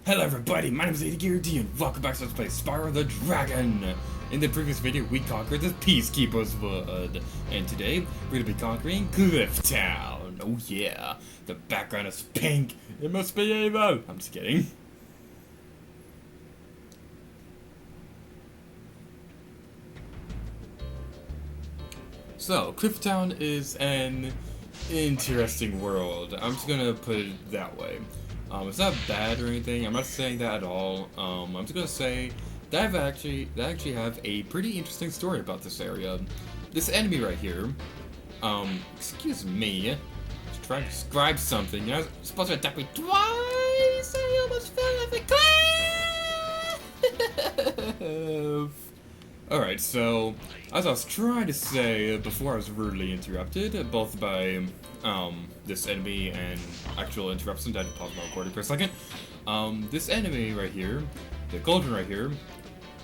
Hello everybody, my name is ADGearD and welcome back to Let's Play Spyro the Dragon! In the previous video, we conquered the Peacekeeper's Wood, and today, we're gonna be conquering Cliff Town. Oh yeah, the background is pink, it must be evil! I'm just kidding. So, Cliff Town is an interesting world. I'm just gonna put it that way. It's not bad or anything. I'm not saying that at all. I'm just gonna say that I actually have a pretty interesting story about this area. This enemy right here. Excuse me. Just trying to describe something. You're not supposed to attack me twice. I almost fell off a cliff. Alright, so as I was trying to say before I was rudely interrupted, both by this enemy and actual interruptions. I had to pause my recording for a second. This enemy right here, the cauldron right here,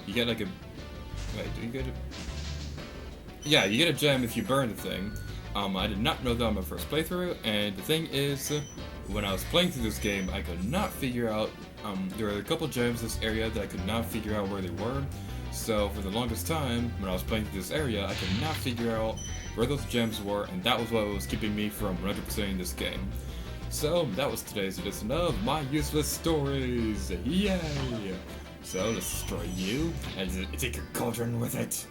you get like a... Wait, do you get a... Yeah, you get a gem if you burn the thing. I did not know that on my first playthrough, and the thing is, when I was playing through this game, I could not figure out... there were a couple gems in this area that I could not figure out where they were. So for the longest time, when I was playing through this area, I could not figure out where those gems were, and that was what was keeping me from 100%ing this game. So that was today's edition of My Useless Stories! Yay! So let's destroy you, and take your cauldron with it!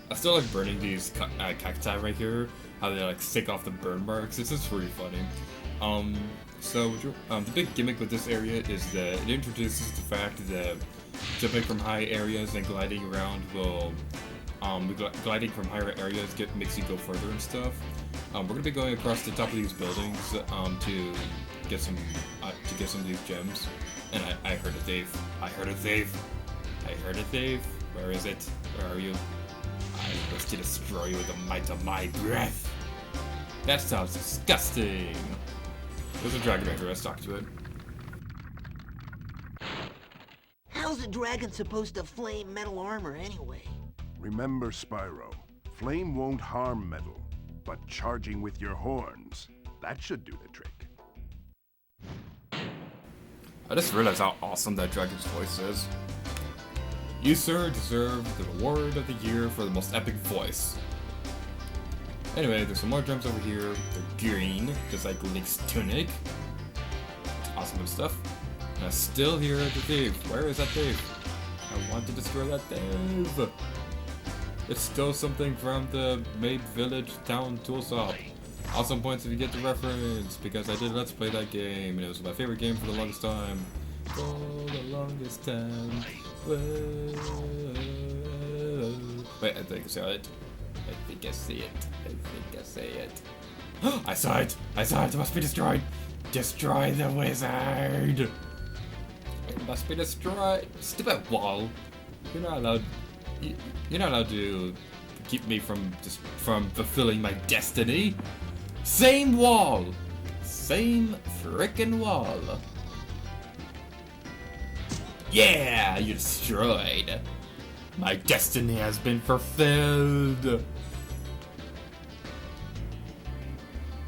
I still like burning these cacti right here, how they like stick off the burn marks. It's just really funny. So the big gimmick with this area is that it introduces the fact that jumping from high areas and gliding around will, gliding from higher areas makes you go further and stuff. We're gonna be going across the top of these buildings to get some of these gems. And I heard a thief. I heard a thief. I heard a thief. Where is it? Where are you? I wish to destroy you with the might of my breath. That sounds disgusting. There's a dragon right here, let's talk to it. How's a dragon supposed to flame metal armor anyway? Remember, Spyro, flame won't harm metal, but charging with your horns, that should do the trick. I just realized how awesome that dragon's voice is. You, sir, deserve the reward of the year for the most epic voice. Anyway, there's some more gems over here. They're green, just like Link's tunic. Awesome and stuff. And I still hear the thief. Where is that thief? I want to destroy that thief. It stole something from the Maid Village Town tool shop. Awesome points if you get the reference, because I did Let's Play that game, and it was my favorite game for the longest time. For the longest time. Wait, I think I saw it. I think I see it. I think I see it. I saw it! I saw it! It must be destroyed! Destroy the wizard! It must be destroyed! Stupid wall! You're not allowed. You're not allowed to keep me from fulfilling my destiny. Same wall! Same frickin' wall! Yeah! You destroyed! My destiny has been fulfilled!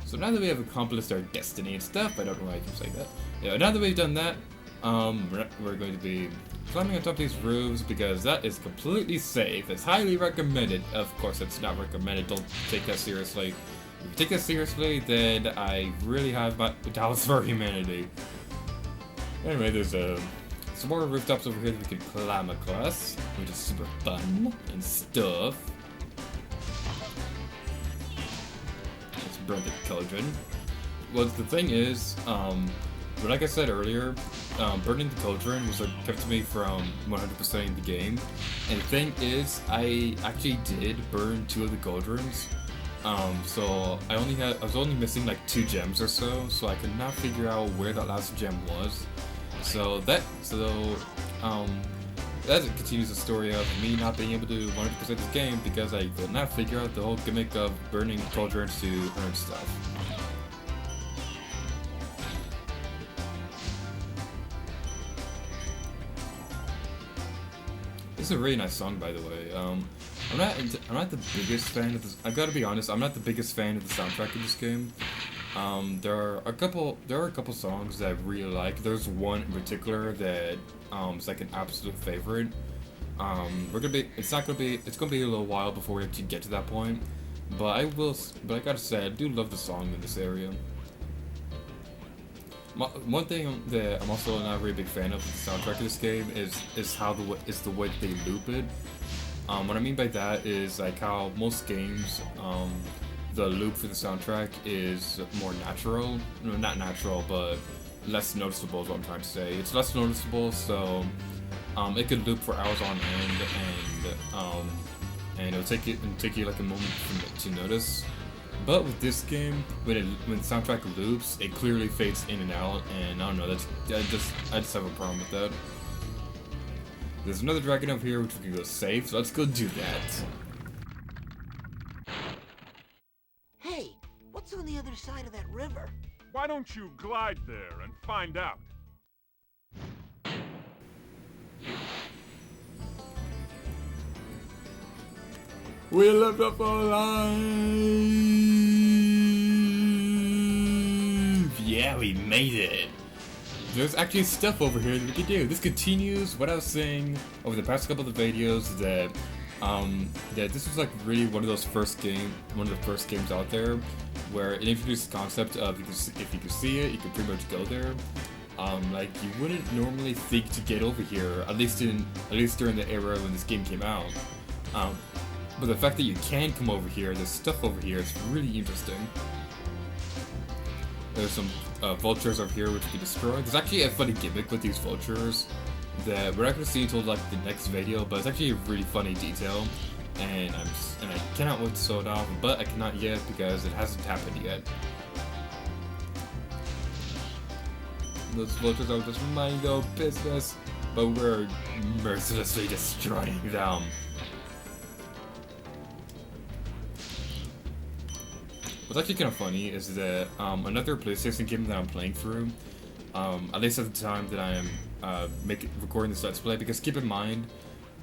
So now that we have accomplished our destiny and stuff, I don't know why I keep saying that. Yeah, now that we've done that, we're going to be climbing on top of these roofs because that is completely safe. It's highly recommended. Of course, it's not recommended. Don't take that seriously. If you take that seriously, then I really have my doubts for humanity. Anyway, there's some more rooftops over here that we can climb across, which is super fun and stuff. Let's burn the cauldron. Well, the thing is, like I said earlier, burning the cauldron was what kept me from 100%ing the game. And the thing is, I actually did burn 2 of the cauldrons. So I was only missing like 2 gems or so I could not figure out where that last gem was. That continues the story of me not being able to 100% this game because I could not figure out the whole gimmick of burning cauldrons to earn stuff. This is a really nice song, by the way. I'm not the biggest fan of this. I've got to be honest. I'm not the biggest fan of the soundtrack of this game. There are a couple songs that I really like. There's one in particular that is like an absolute favorite. It's gonna be a little while before we actually get to that point. But I gotta say, I do love the song in this area. One thing that I'm also not a really big fan of the soundtrack of this game is the way that they loop it. What I mean by that is like how most games, the loop for the soundtrack is more natural. No, not natural, but less noticeable is what I'm trying to say. It's less noticeable, so it could loop for hours on end, and it'll take you like a moment to notice. But with this game, when the soundtrack loops, it clearly fades in and out, and I don't know. I just have a problem with that. There's another dragon up here which we can go save, so let's go do that. Hey, what's on the other side of that river? Why don't you glide there and find out? We lived up alive! Yeah, we made it! There's actually stuff over here that we can do. This continues what I was saying over the past couple of videos that that this was like really one of the first games out there where it introduced the concept of if you could see it, you could pretty much go there. Like you wouldn't normally think to get over here, at least during the era when this game came out. But the fact that you can come over here, there's stuff over here, it's really interesting. There's some vultures over here which we can destroy. There's actually a funny gimmick with these vultures that we're not going to see until like the next video, but it's actually a really funny detail, and I cannot wait to show it off, but I cannot yet because it hasn't happened yet. Those vultures are just minding their business, but we're mercilessly destroying them. What's actually kind of funny is that another PlayStation game that I'm playing through, at least at the time that I am recording this Let's Play, because keep in mind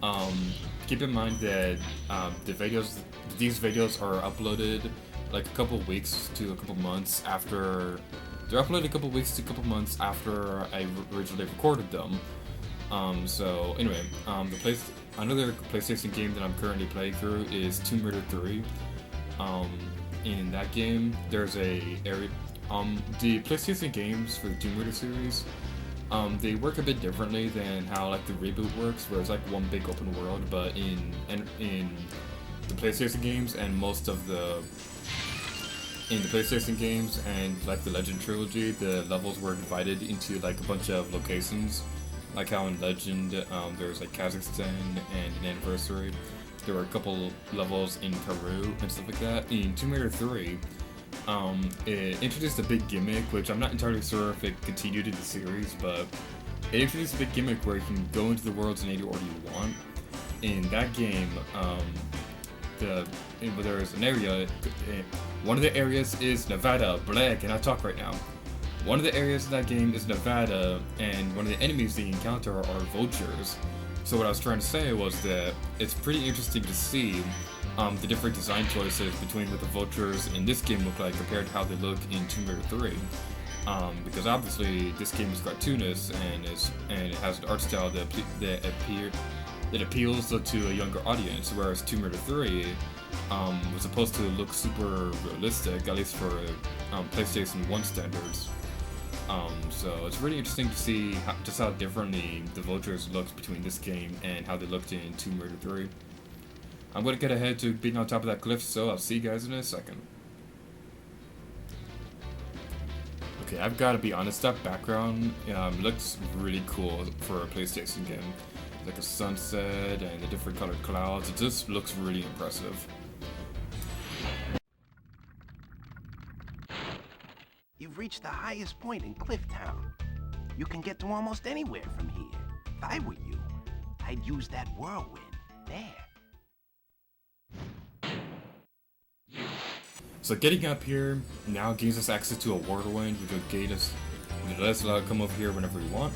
that these videos are uploaded like a couple weeks to a couple months after. They're uploaded a couple weeks to a couple months after I originally recorded them. So anyway, another PlayStation game that I'm currently playing through is Tomb Raider 3. In that game, there's a area. The PlayStation games for the Tomb Raider series, they work a bit differently than how like the reboot works, where it's like one big open world. But in the PlayStation games and in the PlayStation games and like the Legend trilogy, the levels were divided into like a bunch of locations, like how in Legend there's like Kazakhstan and an anniversary. There were a couple levels in Peru and stuff like that. In Tomb Raider 3, it introduced a big gimmick, which I'm not entirely sure if it continued in the series, but it introduced a big gimmick where you can go into the worlds in any order you want. In that game, there's an area. One of the areas is Nevada. Blah, can I talk right now? One of the areas in that game is Nevada, and one of the enemies that you encounter are vultures. So what I was trying to say was that it's pretty interesting to see the different design choices between what the vultures in this game look like compared to how they look in Tomb Raider 3. Because obviously this game is cartoonish and it has an art style that appeals to a younger audience, whereas Tomb Raider 3 was supposed to look super realistic, at least for PlayStation 1 standards. So it's really interesting to see just how differently the vultures looked between this game and how they looked in Tomb Raider 3. I'm gonna get ahead to being on top of that cliff, so I'll see you guys in a second. Okay, I've got to be honest, that background looks really cool for a PlayStation game. Like a sunset and the different colored clouds, it just looks really impressive. You've reached the highest point in Clifftown. You can get to almost anywhere from here. If I were you, I'd use that whirlwind there. So getting up here now gains us access to a whirlwind, which will let us come over here whenever we want.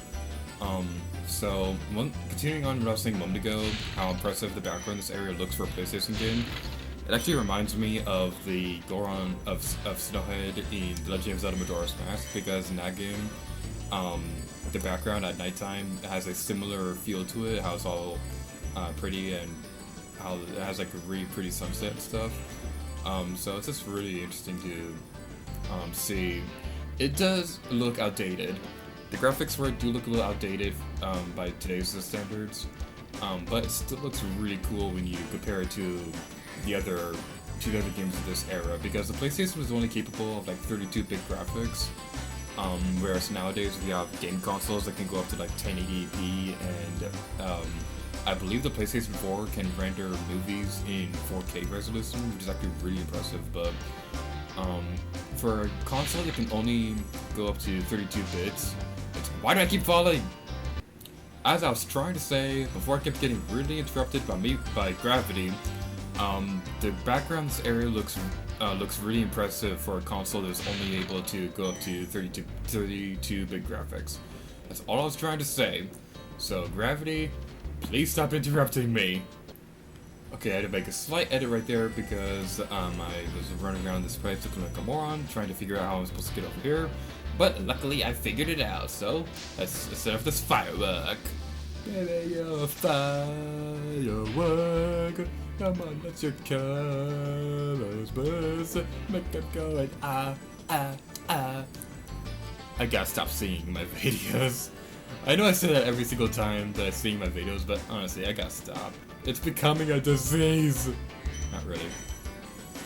Continuing on what I was saying a moment ago, how impressive the background in this area looks for a PlayStation game. It actually reminds me of the Goron of Snowhead in The Legend of Zelda Majora's Mask, because in that game, the background at nighttime has a similar feel to it, how it's all pretty and how it has like a really pretty sunset and stuff. So it's just really interesting to see. It does look outdated. The graphics for it do look a little outdated by today's standards, but it still looks really cool when you compare it to the other games of this era, because the PlayStation was only capable of like 32-bit graphics, whereas nowadays we have game consoles that can go up to like 1080p, and I believe the PlayStation 4 can render movies in 4K resolution, which is actually really impressive. But for a console that can only go up to 32 bits, why do I keep falling? As I was trying to say before, I kept getting really interrupted by gravity. The background in this area looks really impressive for a console that's only able to go up to 32-bit graphics. That's all I was trying to say. So gravity, please stop interrupting me. Okay, I had to make a slight edit right there because I was running around this place looking like a moron, trying to figure out how I'm supposed to get over here. But luckily I figured it out, so let's set off this firework. Baby, you're a firework. Come on, let your colors burst. Make them go and ah, ah, ah. I gotta stop singing my videos. I know I say that every single time that I sing my videos, but honestly, I gotta stop. It's becoming a disease. Not really.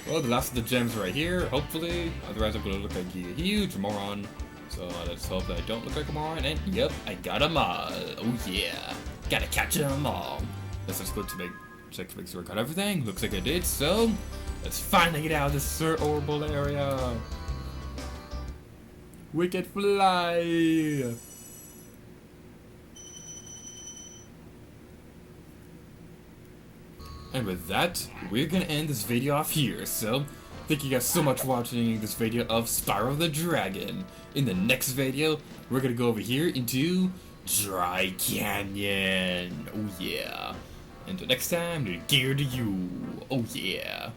Well, the last of the gems right here, hopefully. Otherwise, I'm gonna look like a huge moron. So let's hope that I don't look like a moron. And yep, I got them all. Oh yeah, gotta catch them all. Let's just go to check to make sure I got everything. Looks like I did. So let's finally get out of this horrible area. We can fly. And with that, we're gonna end this video off here, so thank you guys so much for watching this video of Spyro the Dragon. In the next video, we're gonna go over here into Dry Canyon. Oh yeah. Until next time, gear to you. Oh yeah.